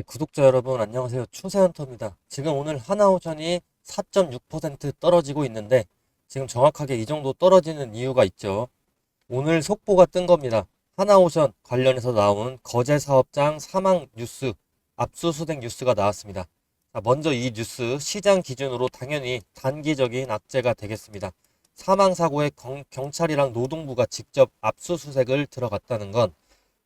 구독자 여러분 안녕하세요. 추세헌터입니다. 지금 오늘 하나오션이 4.6% 떨어지고 있는데 지금 정확하게 이 정도 떨어지는 이유가 있죠. 오늘 속보가 뜬 겁니다. 하나오션 관련해서 나온 거제 사업장 사망 뉴스, 압수수색 뉴스가 나왔습니다. 먼저 이 뉴스 시장 기준으로 당연히 단기적인 악재가 되겠습니다. 사망 사고에 경찰이랑 노동부가 직접 압수수색을 들어갔다는 건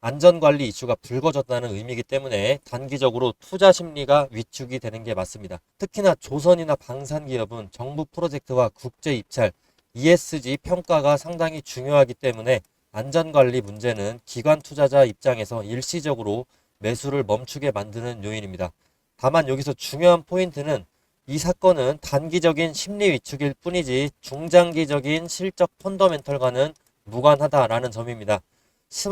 안전관리 이슈가 불거졌다는 의미이기 때문에 단기적으로 투자 심리가 위축이 되는 게 맞습니다. 특히나 조선이나 방산기업은 정부 프로젝트와 국제 입찰, ESG 평가가 상당히 중요하기 때문에 안전관리 문제는 기관 투자자 입장에서 일시적으로 매수를 멈추게 만드는 요인입니다. 다만 여기서 중요한 포인트는 이 사건은 단기적인 심리 위축일 뿐이지 중장기적인 실적 펀더멘털과는 무관하다라는 점입니다.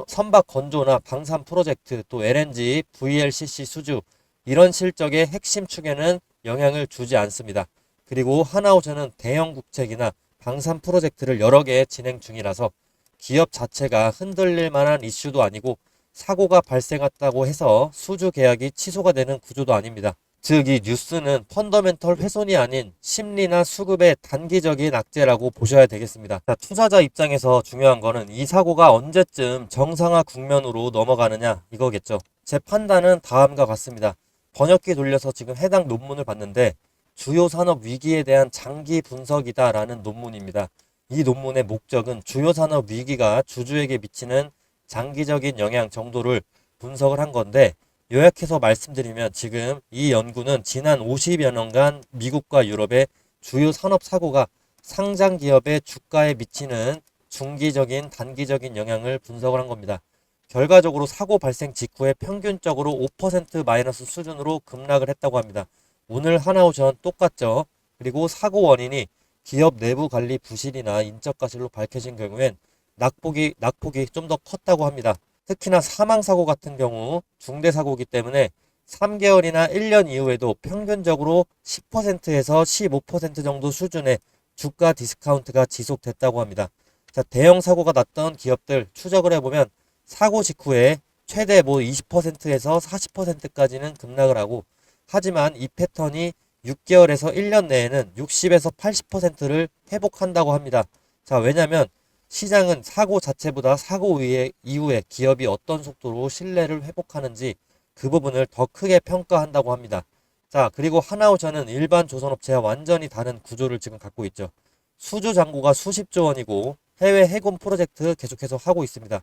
선박 건조나 방산 프로젝트, 또 LNG, VLCC 수주 이런 실적의 핵심 축에는 영향을 주지 않습니다. 그리고 하나오션은 대형 국책이나 방산 프로젝트를 여러 개 진행 중이라서 기업 자체가 흔들릴 만한 이슈도 아니고 사고가 발생했다고 해서 수주 계약이 취소가 되는 구조도 아닙니다. 즉, 이 뉴스는 펀더멘털 훼손이 아닌 심리나 수급의 단기적인 악재라고 보셔야 되겠습니다. 자, 투자자 입장에서 중요한 거는 이 사고가 언제쯤 정상화 국면으로 넘어가느냐 이거겠죠. 제 판단은 다음과 같습니다. 번역기 돌려서 지금 해당 논문을 봤는데 주요 산업 위기에 대한 장기 분석이다라는 논문입니다. 이 논문의 목적은 주요 산업 위기가 주주에게 미치는 장기적인 영향 정도를 분석을 한 건데 요약해서 말씀드리면 지금 이 연구는 지난 50여 년간 미국과 유럽의 주요 산업 사고가 상장 기업의 주가에 미치는 중기적인 단기적인 영향을 분석을 한 겁니다. 결과적으로 사고 발생 직후에 평균적으로 5% 마이너스 수준으로 급락을 했다고 합니다. 오늘 하나오션 똑같죠. 그리고 사고 원인이 기업 내부 관리 부실이나 인적 과실로 밝혀진 경우엔 낙폭이 좀 더 컸다고 합니다. 특히나 사망사고 같은 경우 중대사고이기 때문에 3개월이나 1년 이후에도 평균적으로 10%에서 15% 정도 수준의 주가 디스카운트가 지속됐다고 합니다. 자, 대형 사고가 났던 기업들 추적을 해보면 사고 직후에 최대 20%에서 40%까지는 급락을 하고 하지만 이 패턴이 6개월에서 1년 내에는 60에서 80%를 회복한다고 합니다. 자, 왜냐면 시장은 사고 자체보다 사고 이후에 기업이 어떤 속도로 신뢰를 회복하는지 그 부분을 더 크게 평가한다고 합니다. 자, 그리고 하나오션은 일반 조선업체와 완전히 다른 구조를 지금 갖고 있죠. 수주 잔고가 수십조 원이고 해외 해군 프로젝트 계속해서 하고 있습니다.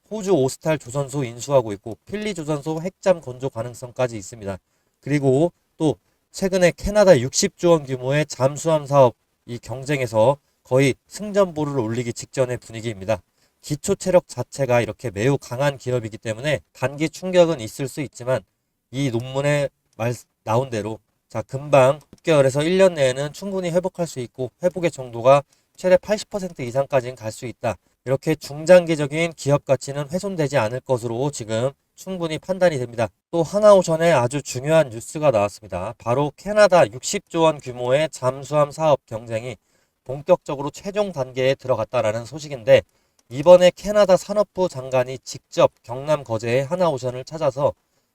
호주 오스탈 조선소 인수하고 있고 필리 조선소 핵잠 건조 가능성까지 있습니다. 그리고 또 최근에 캐나다 60조 원 규모의 잠수함 사업 이 경쟁에서 거의 승전보를 올리기 직전의 분위기입니다. 기초 체력 자체가 이렇게 매우 강한 기업이기 때문에 단기 충격은 있을 수 있지만 이 논문에 나온 대로 자, 금방 6개월에서 1년 내에는 충분히 회복할 수 있고 회복의 정도가 최대 80% 이상까지는 갈 수 있다. 이렇게 중장기적인 기업 가치는 훼손되지 않을 것으로 지금 충분히 판단이 됩니다. 또 하나오션에 아주 중요한 뉴스가 나왔습니다. 바로 캐나다 60조 원 규모의 잠수함 사업 경쟁이 본격적으로 최종 단계에 들어갔다라는 소식인데 이번에 캐나다 산업부 장관이 직접 경남 거제의 하나오션을 찾아서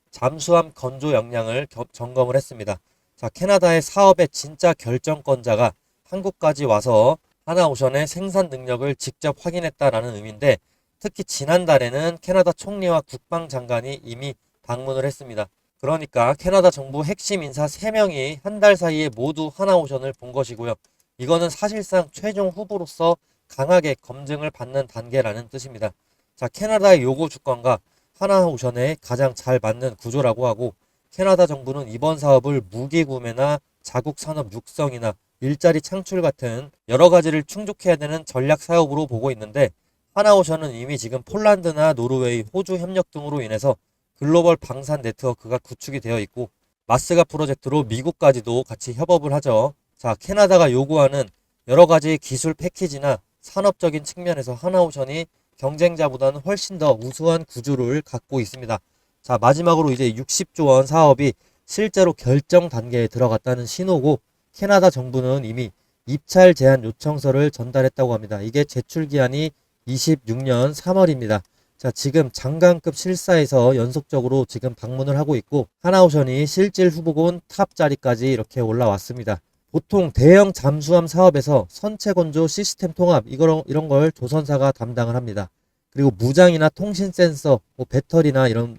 잠수함 건조 역량을 점검을 했습니다. 자, 캐나다의 사업의 진짜 결정권자가 한국까지 와서 하나오션의 생산 능력을 직접 확인했다라는 의미인데 특히 지난달에는 캐나다 총리와 국방장관이 이미 방문을 했습니다. 그러니까 캐나다 정부 핵심 인사 3명이 한 달 사이에 모두 하나오션을 본 것이고요. 이거는 사실상 최종 후보로서 강하게 검증을 받는 단계라는 뜻입니다. 자, 캐나다의 요구 주권과 하나오션에 가장 잘 맞는 구조라고 하고 캐나다 정부는 이번 사업을 무기 구매나 자국 산업 육성이나 일자리 창출 같은 여러 가지를 충족해야 되는 전략 사업으로 보고 있는데 하나오션은 이미 지금 폴란드나 노르웨이, 호주 협력 등으로 인해서 글로벌 방산 네트워크가 구축이 되어 있고 마스가 프로젝트로 미국까지도 같이 협업을 하죠. 자, 캐나다가 요구하는 여러 가지 기술 패키지나 산업적인 측면에서 하나오션이 경쟁자보다는 훨씬 더 우수한 구조를 갖고 있습니다. 자, 마지막으로 이제 60조 원 사업이 실제로 결정 단계에 들어갔다는 신호고 캐나다 정부는 이미 입찰 제한 요청서를 전달했다고 합니다. 이게 제출 기한이 26년 3월입니다. 자, 지금 장관급 실사에서 연속적으로 지금 방문을 하고 있고 하나오션이 실질 후보군 탑 자리까지 이렇게 올라왔습니다. 보통 대형 잠수함 사업에서 선체 건조 시스템 통합 이런 걸 조선사가 담당을 합니다. 그리고 무장이나 통신 센서, 뭐 배터리나 이런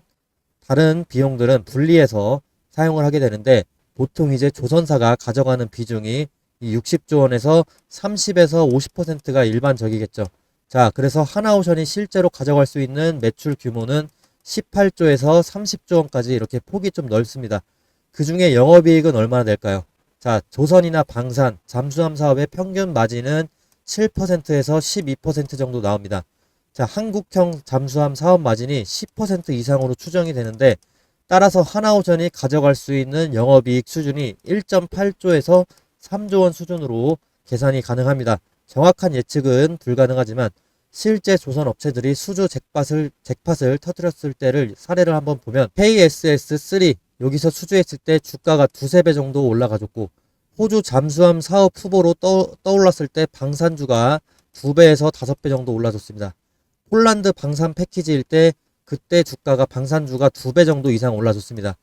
다른 비용들은 분리해서 사용을 하게 되는데 보통 이제 조선사가 가져가는 비중이 이 60조 원에서 30에서 50%가 일반적이겠죠. 자, 그래서 하나오션이 실제로 가져갈 수 있는 매출 규모는 18조에서 30조 원까지 이렇게 폭이 좀 넓습니다. 그 중에 영업이익은 얼마나 될까요? 자, 조선이나 방산, 잠수함 사업의 평균 마진은 7%에서 12% 정도 나옵니다. 자, 한국형 잠수함 사업 마진이 10% 이상으로 추정이 되는데 따라서 하나오션이 가져갈 수 있는 영업이익 수준이 1.8조에서 3조 원 수준으로 계산이 가능합니다. 정확한 예측은 불가능하지만 실제 조선 업체들이 수주 잭팟을 터뜨렸을 때를 사례를 한번 보면 KSS-3 여기서 수주했을 때 주가가 두세 배 정도 올라가졌고 호주 잠수함 사업 후보로 떠올랐을 때 방산주가 2배에서 5배 정도 올라졌습니다. 폴란드 방산 패키지일 때 그때 주가가 방산주가 2배 정도 이상 올라졌습니다.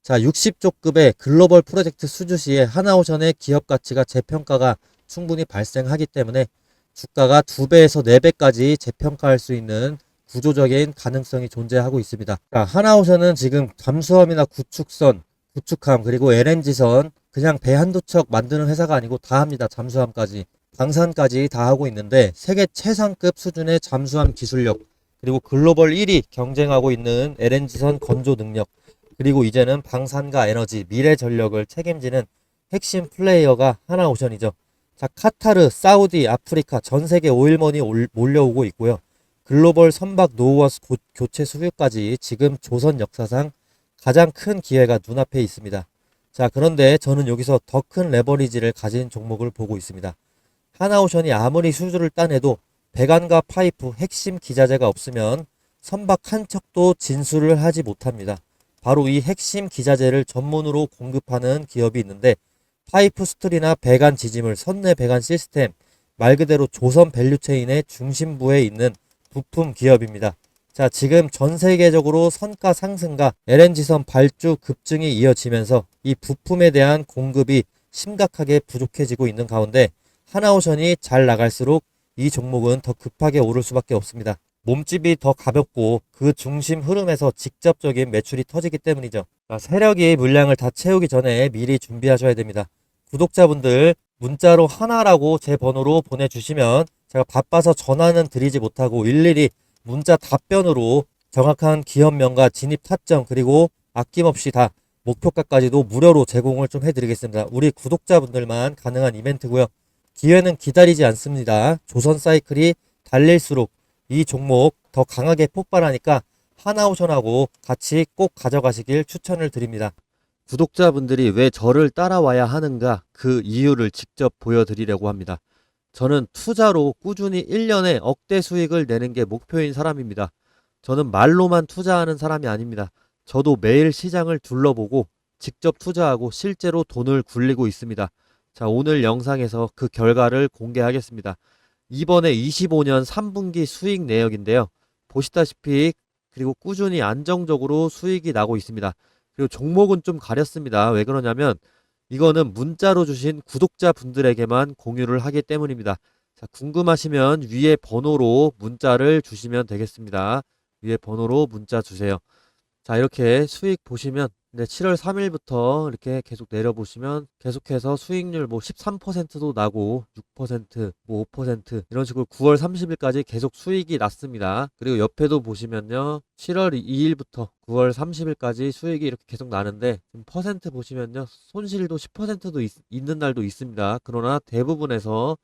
자, 60조급의 글로벌 프로젝트 수주 시에 하나오션의 기업 가치가 재평가가 충분히 발생하기 때문에 주가가 2배에서 4배까지 재평가할 수 있는 구조적인 가능성이 존재하고 있습니다. 자, 하나오션은 지금 잠수함이나 구축선, 구축함 그리고 LNG선 그냥 배 한두 척 만드는 회사가 아니고 다 합니다. 잠수함까지. 방산까지 다 하고 있는데 세계 최상급 수준의 잠수함 기술력 그리고 글로벌 1위 경쟁하고 있는 LNG선 건조 능력 그리고 이제는 방산과 에너지, 미래 전력을 책임지는 핵심 플레이어가 하나오션이죠. 자, 카타르, 사우디, 아프리카 전 세계 오일머니 몰려오고 있고요. 글로벌 선박 노후와 교체 수주까지 지금 조선 역사상 가장 큰 기회가 눈앞에 있습니다. 자, 그런데 저는 여기서 더 큰 레버리지를 가진 종목을 보고 있습니다. 하나오션이 아무리 수주를 따내도 배관과 파이프 핵심 기자재가 없으면 선박 한 척도 진수를 하지 못합니다. 바로 이 핵심 기자재를 전문으로 공급하는 기업이 있는데 파이프 스툴이나 배관 지짐을 선내 배관 시스템 말 그대로 조선 밸류체인의 중심부에 있는 부품 기업입니다. 자, 지금 전 세계적으로 선가 상승과 LNG선 발주 급증이 이어지면서 이 부품에 대한 공급이 심각하게 부족해지고 있는 가운데 하나오션이 잘 나갈수록 이 종목은 더 급하게 오를 수밖에 없습니다. 몸집이 더 가볍고 그 중심 흐름에서 직접적인 매출이 터지기 때문이죠. 자, 세력이 물량을 다 채우기 전에 미리 준비하셔야 됩니다. 구독자분들 문자로 하나라고 제 번호로 보내주시면 제가 바빠서 전화는 드리지 못하고 일일이 문자 답변으로 정확한 기업명과 진입 타점 그리고 아낌없이 다 목표가까지도 무료로 제공을 좀 해드리겠습니다. 우리 구독자분들만 가능한 이벤트고요. 기회는 기다리지 않습니다. 조선 사이클이 달릴수록 이 종목 더 강하게 폭발하니까 하나오션하고 같이 꼭 가져가시길 추천을 드립니다. 구독자분들이 왜 저를 따라와야 하는가 그 이유를 직접 보여드리려고 합니다. 저는 투자로 꾸준히 1년에 억대 수익을 내는 게 목표인 사람입니다. 저는 말로만 투자하는 사람이 아닙니다. 저도 매일 시장을 둘러보고 직접 투자하고 실제로 돈을 굴리고 있습니다. 자, 오늘 영상에서 그 결과를 공개하겠습니다. 이번에 25년 3분기 수익 내역인데요. 보시다시피 그리고 꾸준히 안정적으로 수익이 나고 있습니다. 그리고 종목은 좀 가렸습니다. 왜 그러냐면 이거는 문자로 주신 구독자분들에게만 공유를 하기 때문입니다. 자, 궁금하시면 위에 번호로 문자를 주시면 되겠습니다. 위에 번호로 문자 주세요. 자, 이렇게 수익 보시면 7월 3일부터 이렇게 계속 내려보시면 계속해서 수익률 뭐 13%도 나고 6%, 뭐 5% 이런 식으로 9월 30일까지 계속 수익이 났습니다. 그리고 옆에도 보시면요. 7월 2일부터 9월 30일까지 수익이 이렇게 계속 나는데 퍼센트 보시면요. 손실도 10%도 있는 날도 있습니다. 그러나 대부분에서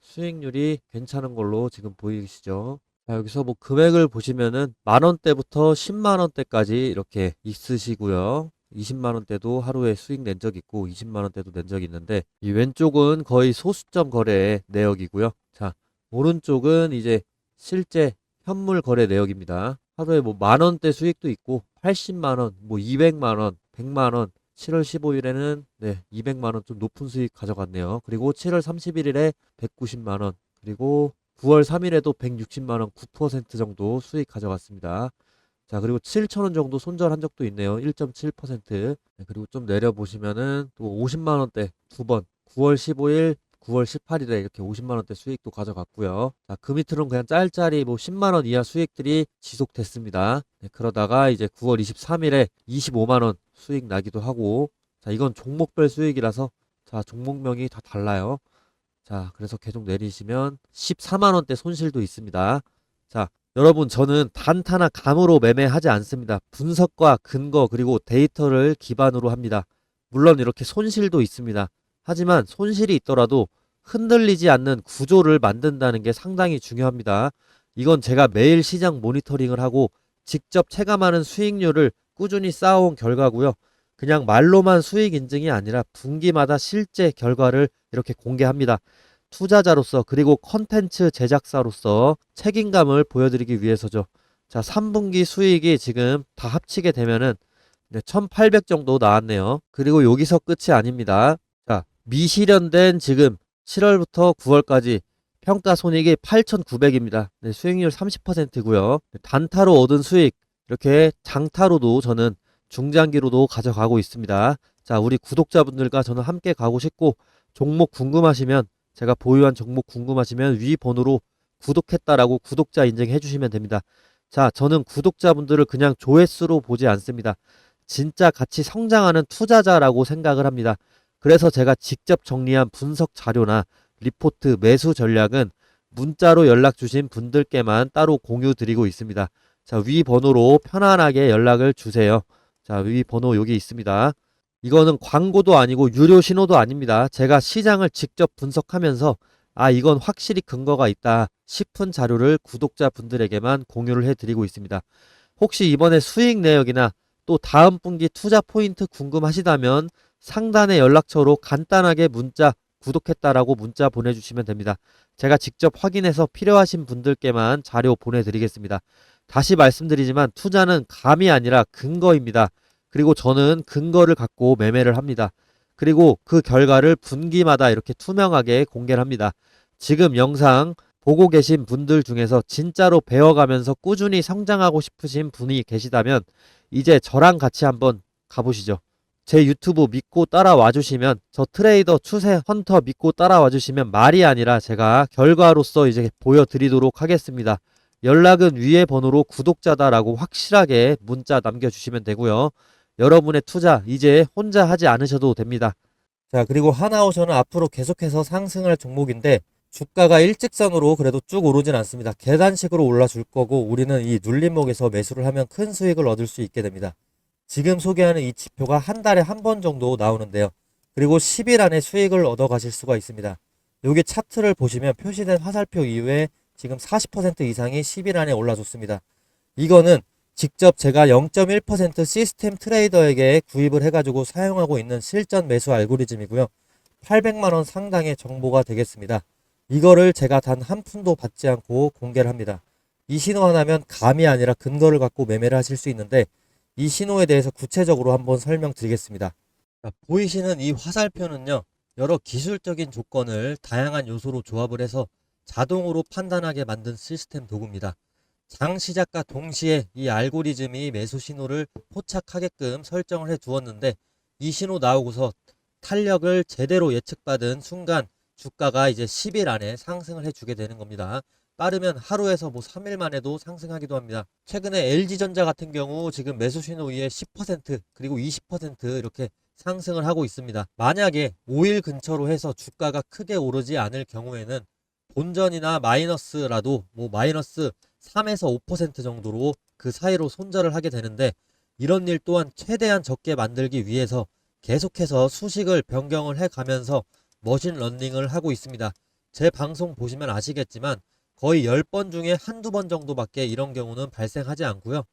수익률이 괜찮은 걸로 지금 보이시죠? 자, 여기서 뭐 금액을 보시면은 만원대부터 10만원대까지 이렇게 있으시고요. 20만원대도 하루에 수익 낸 적 있고 20만원대도 낸 적이 있는데 이 왼쪽은 거의 소수점 거래 내역이고요. 자, 오른쪽은 이제 실제 현물 거래 내역입니다. 하루에 뭐 만원대 수익도 있고 80만원, 뭐 200만원, 100만원 7월 15일에는 200만원 좀 높은 수익 가져갔네요. 그리고 7월 31일에 190만원 그리고 9월 3일에도 160만원 9% 정도 수익 가져갔습니다. 자, 그리고 7,000원 정도 손절한 적도 있네요. 1.7%. 그리고 좀 내려보시면은 또 50만원대 두 번, 9월 15일, 9월 18일에 이렇게 50만원대 수익도 가져갔고요. 자, 그 밑으로는 그냥 짤짤이 뭐 10만원 이하 수익들이 지속됐습니다. 네, 그러다가 이제 9월 23일에 25만원 수익 나기도 하고, 자, 이건 종목별 수익이라서, 자, 종목명이 다 달라요. 자, 그래서 계속 내리시면 14만원대 손실도 있습니다. 자, 여러분, 저는 단타나 감으로 매매하지 않습니다. 분석과 근거 그리고 데이터를 기반으로 합니다. 물론 이렇게 손실도 있습니다. 하지만 손실이 있더라도 흔들리지 않는 구조를 만든다는 게 상당히 중요합니다. 이건 제가 매일 시장 모니터링을 하고 직접 체감하는 수익률을 꾸준히 쌓아온 결과고요. 그냥 말로만 수익 인증이 아니라 분기마다 실제 결과를 이렇게 공개합니다. 투자자로서 그리고 컨텐츠 제작사로서 책임감을 보여드리기 위해서죠. 자, 3분기 수익이 지금 다 합치게 되면은 1,800 정도 나왔네요. 그리고 여기서 끝이 아닙니다. 자, 미실현된 지금 7월부터 9월까지 평가 손익이 8,900입니다. 네, 수익률 30%고요. 단타로 얻은 수익 이렇게 장타로도 저는 중장기로도 가져가고 있습니다. 자, 우리 구독자분들과 저는 함께 가고 싶고 종목 궁금하시면 제가 보유한 종목 궁금하시면 위 번호로 구독했다라고 구독자 인증해 주시면 됩니다. 자, 저는 구독자분들을 그냥 조회수로 보지 않습니다. 진짜 같이 성장하는 투자자라고 생각을 합니다. 그래서 제가 직접 정리한 분석 자료나 리포트 매수 전략은 문자로 연락 주신 분들께만 따로 공유 드리고 있습니다. 자, 위 번호로 편안하게 연락을 주세요. 자, 위 번호 여기 있습니다. 이거는 광고도 아니고 유료 신호도 아닙니다. 제가 시장을 직접 분석하면서 이건 확실히 근거가 있다 싶은 자료를 구독자분들에게만 공유를 해드리고 있습니다. 혹시 이번에 수익 내역이나 또 다음 분기 투자 포인트 궁금하시다면 상단의 연락처로 간단하게 문자 구독했다라고 문자 보내주시면 됩니다. 제가 직접 확인해서 필요하신 분들께만 자료 보내드리겠습니다. 다시 말씀드리지만 투자는 감이 아니라 근거입니다. 그리고 저는 근거를 갖고 매매를 합니다. 그리고 그 결과를 분기마다 이렇게 투명하게 공개를 합니다. 지금 영상 보고 계신 분들 중에서 진짜로 배워가면서 꾸준히 성장하고 싶으신 분이 계시다면 이제 저랑 같이 한번 가보시죠. 제 유튜브 믿고 따라와 주시면 저 트레이더 추세 헌터 믿고 따라와 주시면 말이 아니라 제가 결과로서 이제 보여드리도록 하겠습니다. 연락은 위에 번호로 구독자다라고 확실하게 문자 남겨주시면 되고요. 여러분의 투자 이제 혼자 하지 않으셔도 됩니다. 자, 그리고 하나오션은 앞으로 계속해서 상승할 종목인데 주가가 일직선으로 그래도 쭉 오르진 않습니다. 계단식으로 올라줄 거고 우리는 이 눌림목에서 매수를 하면 큰 수익을 얻을 수 있게 됩니다. 지금 소개하는 이 지표가 한 달에 한 번 정도 나오는데요. 그리고 10일 안에 수익을 얻어 가실 수가 있습니다. 여기 차트를 보시면 표시된 화살표 이후에 지금 40% 이상이 10일 안에 올라줬습니다. 이거는 직접 제가 0.1% 시스템 트레이더에게 구입을 해가지고 사용하고 있는 실전 매수 알고리즘이고요. 800만원 상당의 정보가 되겠습니다. 이거를 제가 단 한 푼도 받지 않고 공개를 합니다. 이 신호 하나면 감이 아니라 근거를 갖고 매매를 하실 수 있는데 이 신호에 대해서 구체적으로 한번 설명드리겠습니다. 자, 보이시는 이 화살표는요. 여러 기술적인 조건을 다양한 요소로 조합을 해서 자동으로 판단하게 만든 시스템 도구입니다. 장 시작과 동시에 이 알고리즘이 매수 신호를 포착하게끔 설정을 해 두었는데 이 신호 나오고서 탄력을 제대로 예측받은 순간 주가가 이제 10일 안에 상승을 해주게 되는 겁니다. 빠르면 하루에서 뭐 3일 만에도 상승하기도 합니다. 최근에 LG전자 같은 경우 지금 매수 신호 위에 10% 그리고 20% 이렇게 상승을 하고 있습니다. 만약에 5일 근처로 해서 주가가 크게 오르지 않을 경우에는 본전이나 마이너스라도 뭐 마이너스 3에서 5% 정도로 그 사이로 손절을 하게 되는데 이런 일 또한 최대한 적게 만들기 위해서 계속해서 수식을 변경을 해 가면서 머신러닝을 하고 있습니다. 제 방송 보시면 아시겠지만 거의 10번 중에 한두 번 정도밖에 이런 경우는 발생하지 않고요.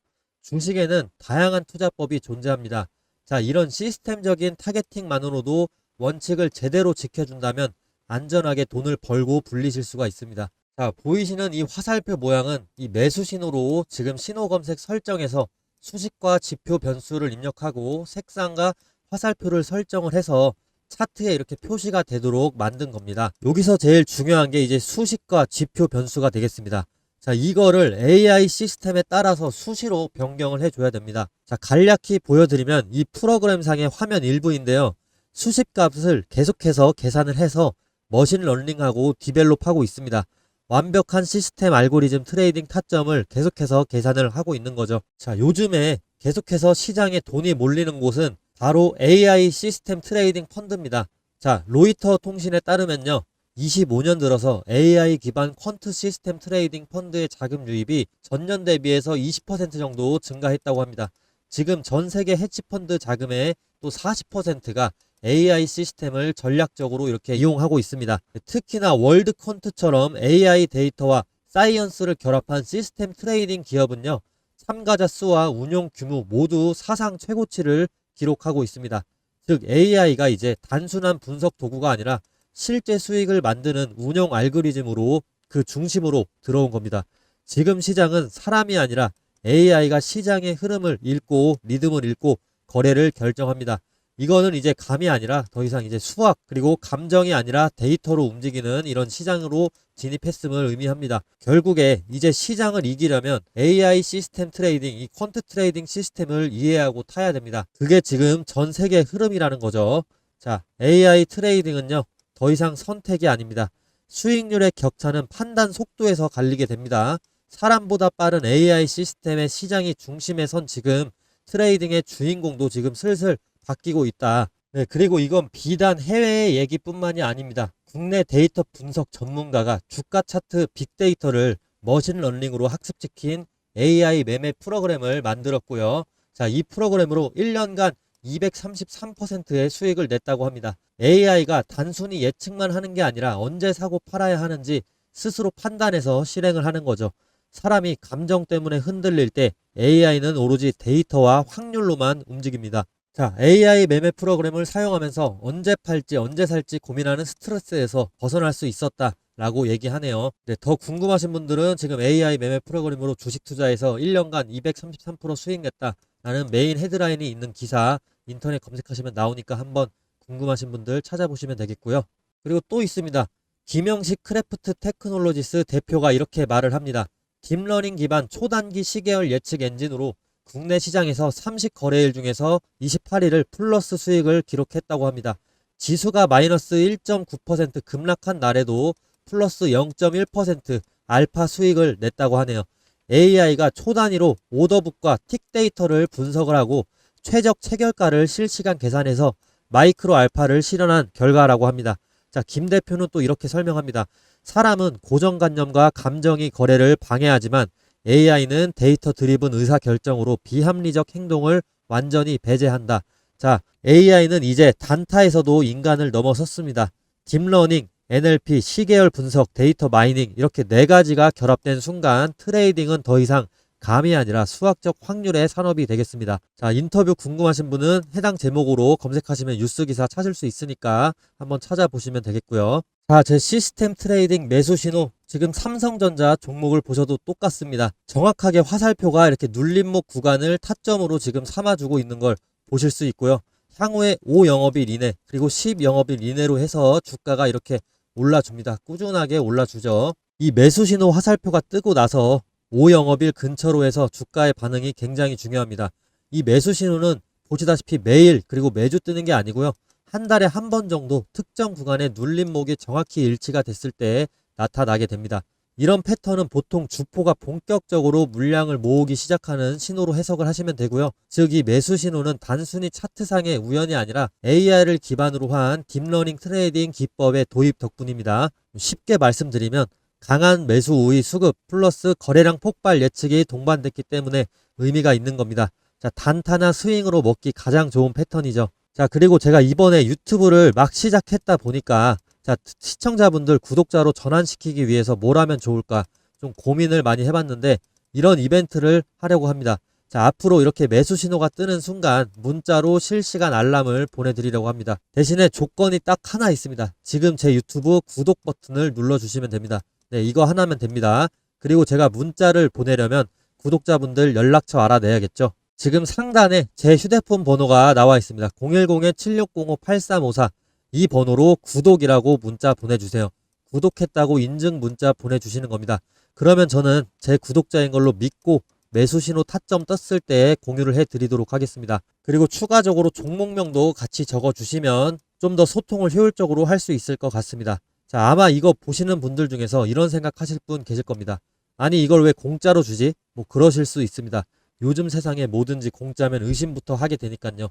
주식에는 다양한 투자법이 존재합니다. 자, 이런 시스템적인 타겟팅만으로도 원칙을 제대로 지켜준다면 안전하게 돈을 벌고 불리실 수가 있습니다. 자, 보이시는 이 화살표 모양은 이 매수 신호로 지금 신호 검색 설정에서 수식과 지표 변수를 입력하고 색상과 화살표를 설정을 해서 차트에 이렇게 표시가 되도록 만든 겁니다. 여기서 제일 중요한 게 이제 수식과 지표 변수가 되겠습니다. 자, 이거를 AI 시스템에 따라서 수시로 변경을 해줘야 됩니다. 자, 간략히 보여드리면 이 프로그램상의 화면 일부인데요. 수식값을 계속해서 계산을 해서 머신러닝하고 디벨롭하고 있습니다. 완벽한 시스템 알고리즘 트레이딩 타점을 계속해서 계산을 하고 있는 거죠. 자, 요즘에 계속해서 시장에 돈이 몰리는 곳은 바로 AI 시스템 트레이딩 펀드입니다. 자, 로이터 통신에 따르면요. 25년 들어서 AI 기반 퀀트 시스템 트레이딩 펀드의 자금 유입이 전년 대비해서 20% 정도 증가했다고 합니다. 지금 전 세계 헤지펀드 자금의 또 40%가 AI 시스템을 전략적으로 이렇게 이용하고 있습니다. 특히나 월드 퀀트처럼 AI 데이터와 사이언스를 결합한 시스템 트레이딩 기업은요. 참가자 수와 운용 규모 모두 사상 최고치를 기록하고 있습니다. 즉 AI가 이제 단순한 분석 도구가 아니라 실제 수익을 만드는 운용 알고리즘으로 그 중심으로 들어온 겁니다. 지금 시장은 사람이 아니라 AI가 시장의 흐름을 읽고 리듬을 읽고 거래를 결정합니다. 이거는 이제 감이 아니라 더 이상 이제 수학 그리고 감정이 아니라 데이터로 움직이는 이런 시장으로 진입했음을 의미합니다. 결국에 이제 시장을 이기려면 AI 시스템 트레이딩, 이 퀀트 트레이딩 시스템을 이해하고 타야 됩니다. 그게 지금 전 세계 흐름이라는 거죠. 자, AI 트레이딩은요. 더 이상 선택이 아닙니다. 수익률의 격차는 판단 속도에서 갈리게 됩니다. 사람보다 빠른 AI 시스템의 시장이 중심에 선 지금 트레이딩의 주인공도 지금 슬슬 바뀌고 있다. 네, 그리고 이건 비단 해외의 얘기뿐만이 아닙니다. 국내 데이터 분석 전문가가 주가 차트 빅데이터를 머신러닝으로 학습시킨 AI 매매 프로그램을 만들었고요. 자, 이 프로그램으로 1년간 233%의 수익을 냈다고 합니다. AI가 단순히 예측만 하는 게 아니라 언제 사고 팔아야 하는지 스스로 판단해서 실행을 하는 거죠. 사람이 감정 때문에 흔들릴 때 AI는 오로지 데이터와 확률로만 움직입니다. 자, AI 매매 프로그램을 사용하면서 언제 팔지 언제 살지 고민하는 스트레스에서 벗어날 수 있었다 라고 얘기하네요. 네, 더 궁금하신 분들은 지금 AI 매매 프로그램으로 주식 투자해서 1년간 233% 수익 냈다 라는 메인 헤드라인이 있는 기사 인터넷 검색하시면 나오니까 한번 궁금하신 분들 찾아보시면 되겠고요. 그리고 또 있습니다. 김영식 크래프트 테크놀로지스 대표가 이렇게 말을 합니다. 딥러닝 기반 초단기 시계열 예측 엔진으로 국내 시장에서 30거래일 중에서 28일을 플러스 수익을 기록했다고 합니다. 지수가 마이너스 1.9% 급락한 날에도 플러스 0.1% 알파 수익을 냈다고 하네요. AI가 초단위로 오더북과 틱 데이터를 분석을 하고 최적 체결가를 실시간 계산해서 마이크로 알파를 실현한 결과라고 합니다. 자, 김 대표는 또 이렇게 설명합니다. 사람은 고정관념과 감정이 거래를 방해하지만 AI는 데이터 드리븐 의사결정으로 비합리적 행동을 완전히 배제한다. 자, AI는 이제 단타에서도 인간을 넘어섰습니다. 딥러닝, NLP, 시계열 분석, 데이터 마이닝 이렇게 네 가지가 결합된 순간 트레이딩은 더 이상 감이 아니라 수학적 확률의 산업이 되겠습니다. 자, 인터뷰 궁금하신 분은 해당 제목으로 검색하시면 뉴스 기사 찾을 수 있으니까 한번 찾아보시면 되겠고요. 자, 제 시스템 트레이딩 매수 신호 지금 삼성전자 종목을 보셔도 똑같습니다. 정확하게 화살표가 이렇게 눌림목 구간을 타점으로 지금 삼아주고 있는 걸 보실 수 있고요. 향후에 5영업일 이내 그리고 10영업일 이내로 해서 주가가 이렇게 올라줍니다. 꾸준하게 올라주죠. 이 매수 신호 화살표가 뜨고 나서 5영업일 근처로 해서 주가의 반응이 굉장히 중요합니다. 이 매수 신호는 보시다시피 매일 그리고 매주 뜨는 게 아니고요. 한 달에 한 번 정도 특정 구간의 눌림목이 정확히 일치가 됐을 때 나타나게 됩니다. 이런 패턴은 보통 주포가 본격적으로 물량을 모으기 시작하는 신호로 해석을 하시면 되고요. 즉 이 매수 신호는 단순히 차트상의 우연이 아니라 AI를 기반으로 한 딥러닝 트레이딩 기법의 도입 덕분입니다. 쉽게 말씀드리면 강한 매수 우위 수급 플러스 거래량 폭발 예측이 동반됐기 때문에 의미가 있는 겁니다. 자, 단타나 스윙으로 먹기 가장 좋은 패턴이죠. 자, 그리고 제가 이번에 유튜브를 막 시작했다 보니까 자, 시청자분들 구독자로 전환시키기 위해서 뭘 하면 좋을까 좀 고민을 많이 해봤는데 이런 이벤트를 하려고 합니다. 자, 앞으로 이렇게 매수 신호가 뜨는 순간 문자로 실시간 알람을 보내드리려고 합니다. 대신에 조건이 딱 하나 있습니다. 지금 제 유튜브 구독 버튼을 눌러주시면 됩니다. 네, 이거 하나면 됩니다. 그리고 제가 문자를 보내려면 구독자분들 연락처 알아내야겠죠. 지금 상단에 제 휴대폰 번호가 나와 있습니다. 010-7605-8354 이 번호로 구독이라고 문자 보내주세요. 구독했다고 인증 문자 보내주시는 겁니다. 그러면 저는 제 구독자인 걸로 믿고 매수 신호 타점 떴을 때 공유를 해드리도록 하겠습니다. 그리고 추가적으로 종목명도 같이 적어주시면 좀 더 소통을 효율적으로 할 수 있을 것 같습니다. 자, 아마 이거 보시는 분들 중에서 이런 생각하실 분 계실 겁니다. 아니 이걸 왜 공짜로 주지? 뭐 그러실 수 있습니다. 요즘 세상에 뭐든지 공짜면 의심부터 하게 되니까요.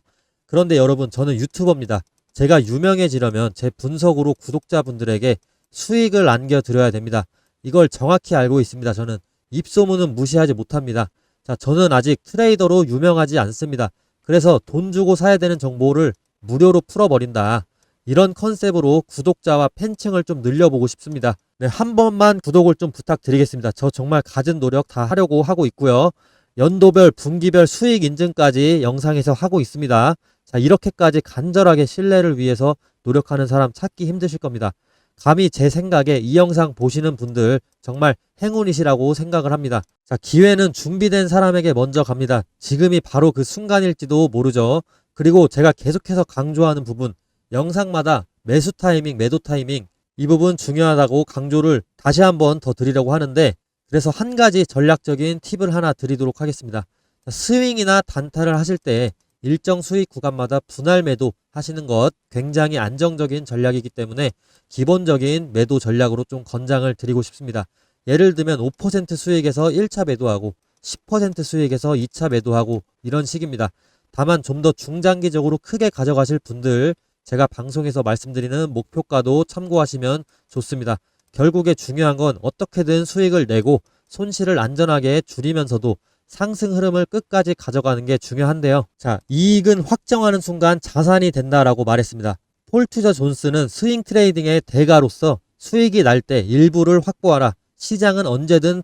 그런데 여러분, 저는 유튜버입니다. 제가 유명해지려면 제 분석으로 구독자분들에게 수익을 안겨드려야 됩니다. 이걸 정확히 알고 있습니다. 저는 입소문은 무시하지 못합니다. 자, 저는 아직 트레이더로 유명하지 않습니다. 그래서 돈 주고 사야 되는 정보를 무료로 풀어버린다. 이런 컨셉으로 구독자와 팬층을 좀 늘려보고 싶습니다. 네, 한 번만 구독을 좀 부탁드리겠습니다. 저 정말 갖은 노력 다 하려고 하고 있고요. 연도별, 분기별 수익 인증까지 영상에서 하고 있습니다. 자, 이렇게까지 간절하게 신뢰를 위해서 노력하는 사람 찾기 힘드실 겁니다. 감히 제 생각에 이 영상 보시는 분들 정말 행운이시라고 생각을 합니다. 자, 기회는 준비된 사람에게 먼저 갑니다. 지금이 바로 그 순간일지도 모르죠. 그리고 제가 계속해서 강조하는 부분, 영상마다 매수 타이밍, 매도 타이밍, 이 부분 중요하다고 강조를 다시 한번 더 드리려고 하는데, 그래서 한 가지 전략적인 팁을 하나 드리도록 하겠습니다. 스윙이나 단타를 하실 때 일정 수익 구간마다 분할 매도 하시는 것 굉장히 안정적인 전략이기 때문에 기본적인 매도 전략으로 좀 권장을 드리고 싶습니다. 예를 들면 5% 수익에서 1차 매도하고 10% 수익에서 2차 매도하고 이런 식입니다. 다만 좀 더 중장기적으로 크게 가져가실 분들, 제가 방송에서 말씀드리는 목표가도 참고하시면 좋습니다. 결국에 중요한 건 어떻게든 수익을 내고 손실을 안전하게 줄이면서도 상승 흐름을 끝까지 가져가는 게 중요한데요. 자, 이익은 확정하는 순간 자산이 된다라고 말했습니다. 폴 투저 존스는 스윙 트레이딩의 대가로서 수익이 날 때 일부를 확보하라. 시장은 언제든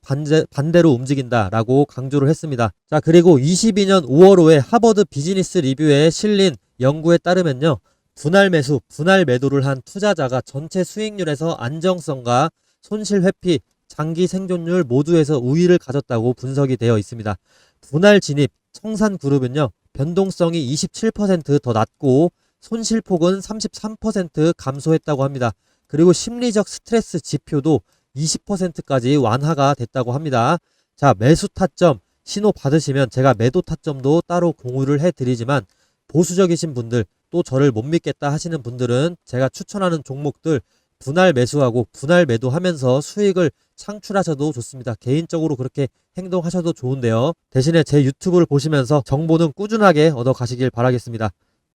반대로 움직인다라고 강조를 했습니다. 자, 그리고 22년 5월호에 하버드 비즈니스 리뷰에 실린 연구에 따르면요. 분할 매수, 분할 매도를 한 투자자가 전체 수익률에서 안정성과 손실 회피, 장기 생존율 모두에서 우위를 가졌다고 분석이 되어 있습니다. 분할 진입, 청산그룹은요. 변동성이 27% 더 낮고 손실폭은 33% 감소했다고 합니다. 그리고 심리적 스트레스 지표도 20%까지 완화가 됐다고 합니다. 자, 매수 타점, 신호 받으시면 제가 매도 타점도 따로 공유를 해드리지만 보수적이신 분들, 또 저를 못 믿겠다 하시는 분들은 제가 추천하는 종목들 분할 매수하고 분할 매도하면서 수익을 창출하셔도 좋습니다. 개인적으로 그렇게 행동하셔도 좋은데요. 대신에 제 유튜브를 보시면서 정보는 꾸준하게 얻어 가시길 바라겠습니다.